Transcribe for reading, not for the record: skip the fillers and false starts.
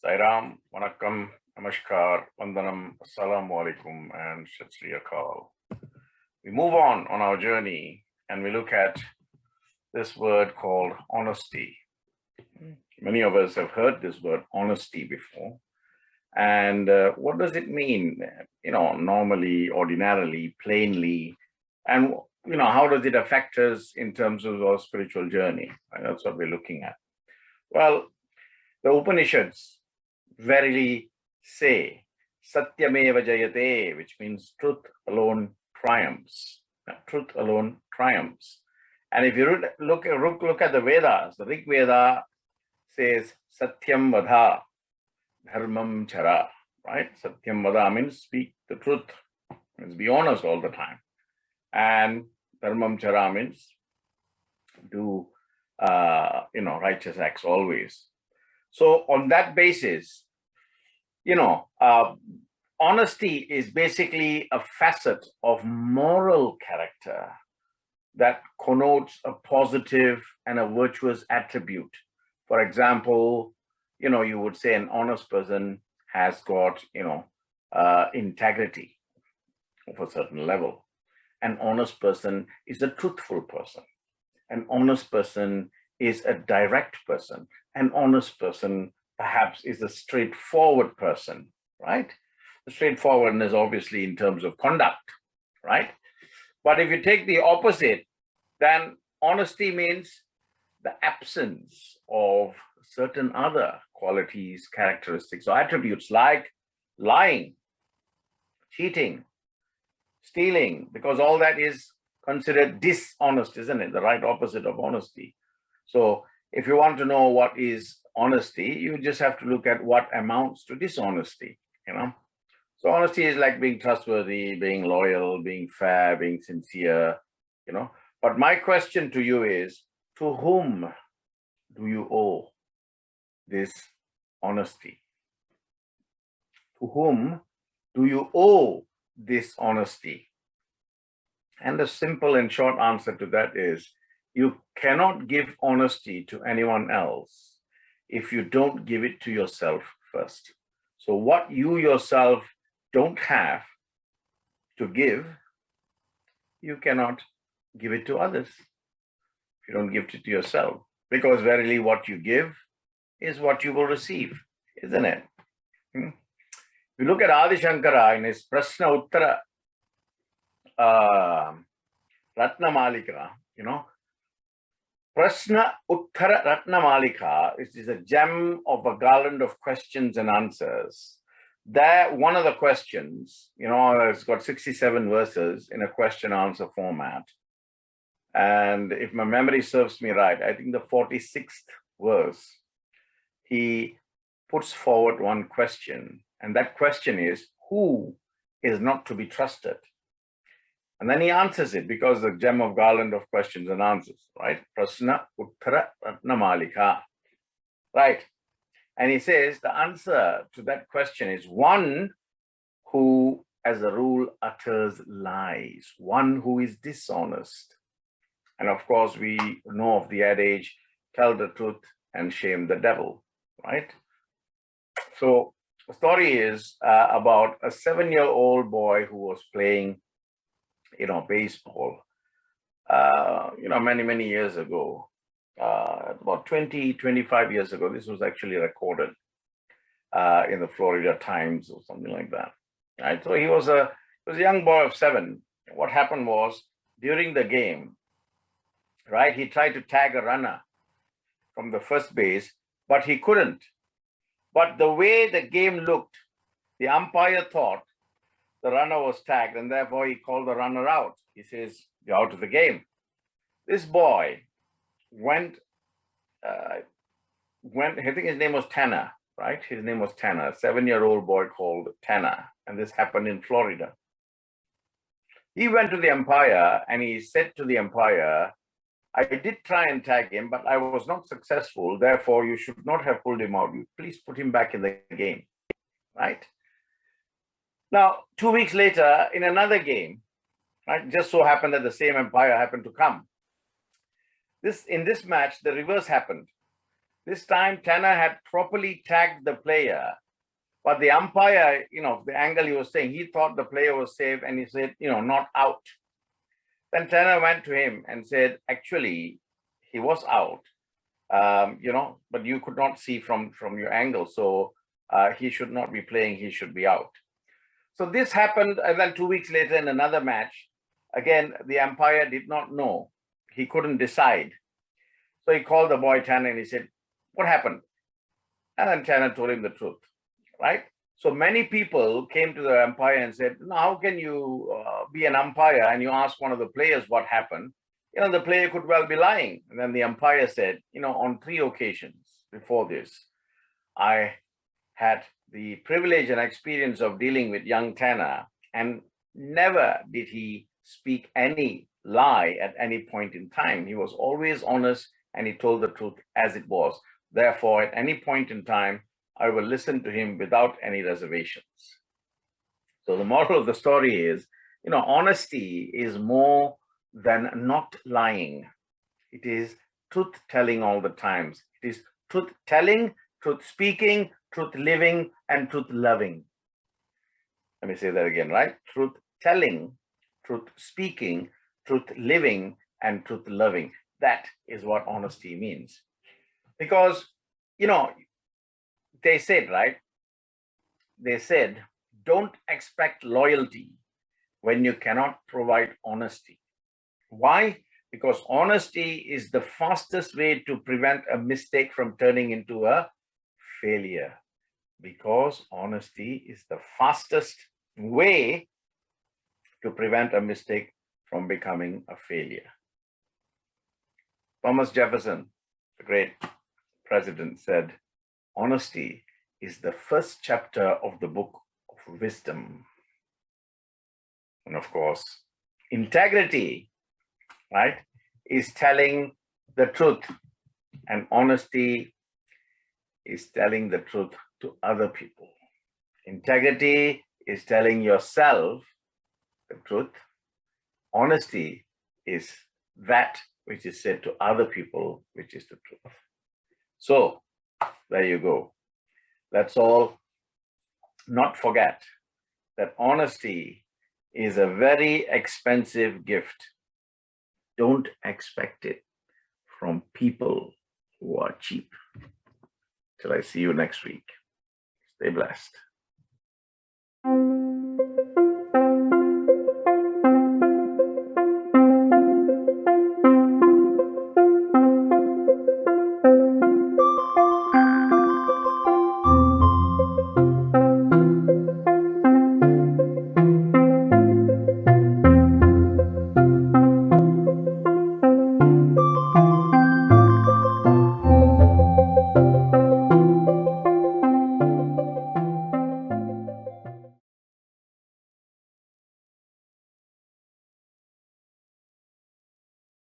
Sai Ram, Vanakkam, Namaskar, Vandanam, Assalamu Alaikum, and Sat Sri Akal. We move on our journey and we look at this word called honesty. Many of us have heard this word honesty before. And what does it mean, normally, ordinarily, plainly, and, how does it affect us in terms of our spiritual journey? And that's what we're looking at. Well, the Upanishads verily say, Satyameva Jayate, which means truth alone triumphs. Truth alone triumphs. And if you look at the Vedas, the Rig Veda says, Satyam Vadha, Dharmam Chara, right? Satyam Vada means speak the truth, means be honest all the time. And Dharmam Chara means do, righteous acts always. So on that basis, honesty is basically a facet of moral character that connotes a positive and a virtuous attribute. For example, you would say an honest person has got, integrity of a certain level. An honest person is a truthful person. An honest person is a direct person. An honest person perhaps is a straightforward person, right? The straightforwardness obviously in terms of conduct, right? But if you take the opposite, then honesty means the absence of certain other qualities, characteristics, or attributes like lying, cheating, stealing, because all that is considered dishonest, isn't it? The right opposite of honesty. So if you want to know what is honesty, you just have to look at what amounts to dishonesty, So honesty is like being trustworthy, being loyal, being fair, being sincere, But my question to you is, to whom do you owe this honesty? To whom do you owe this honesty? And the simple and short answer to that is, you cannot give honesty to anyone else if you don't give it to yourself first. So what you yourself don't have to give, you cannot give it to others if you don't give it to yourself. Because verily what you give is what you will receive, isn't it? If you look at Adi Shankara in his Prashna Uttara Ratna Malika, Prashna Uttara Ratna Malika is a gem of a garland of questions and answers. There, one of the questions, it's got 67 verses in a question-answer format. And if my memory serves me right, I think the 46th verse, he puts forward one question. And that question is, who is not to be trusted? And then he answers it because the gem of garland of questions and answers, right? Prashna Uttara Ratna Malika, right? And he says the answer to that question is one who, as a rule, utters lies, one who is dishonest. And of course, we know of the adage, tell the truth and shame the devil, right? So the story is about a 7-year-old boy who was playing, baseball, many, many years ago, about 20, 25 years ago. This was actually recorded in the Florida Times or something like that, right? So he was a young boy of 7. What happened was, during the game, right, he tried to tag a runner from the first base, but he couldn't. But the way the game looked, the umpire thought the runner was tagged, and therefore he called the runner out. He says, you're out of the game. This boy went, I think his name was Tanner, right? His name was Tanner, a 7-year-old boy called Tanner, and this happened in Florida. He went to the umpire and he said to the umpire, I did try and tag him, but I was not successful. Therefore, you should not have pulled him out. You please put him back in the game, right? Now, 2 weeks later, in another game, right, just so happened that the same umpire happened to come. In this match, the reverse happened. This time, Tanner had properly tagged the player, but the umpire, the angle he was saying, he thought the player was safe and he said, not out. Then Tanner went to him and said, actually, he was out, but you could not see from your angle. So he should not be playing, he should be out. So this happened, and then 2 weeks later in another match, again, the umpire did not know. He couldn't decide. So he called the boy Tanner and he said, what happened? And then Tanner told him the truth, right? So many people came to the umpire and said, no, how can you be an umpire and you ask one of the players what happened? The player could well be lying. And then the umpire said, on 3 occasions before this, I had the privilege and experience of dealing with young Tanner, and never did he speak any lie at any point in time. He was always honest and he told the truth as it was. Therefore, at any point in time, I will listen to him without any reservations. So the moral of the story is, honesty is more than not lying. It is truth telling all the times. It is truth telling, truth speaking, truth living, and truth loving. Let me say that again, right? Truth telling, truth speaking, truth living, and truth loving. That is what honesty means. Because, they said, right? They said, don't expect loyalty when you cannot provide honesty. Why? Because honesty is the fastest way to prevent a mistake from turning into a failure. Because honesty is the fastest way to prevent a mistake from becoming a failure. Thomas Jefferson, the great president, said, honesty is the first chapter of the book of wisdom. And of course, integrity, right, is telling the truth, and honesty is telling the truth to other people. Integrity is telling yourself the truth. Honesty is that which is said to other people, which is the truth. So there you go. Let's all not forget that honesty is a very expensive gift. Don't expect it from people who are cheap. Till I see you next week. Stay blessed.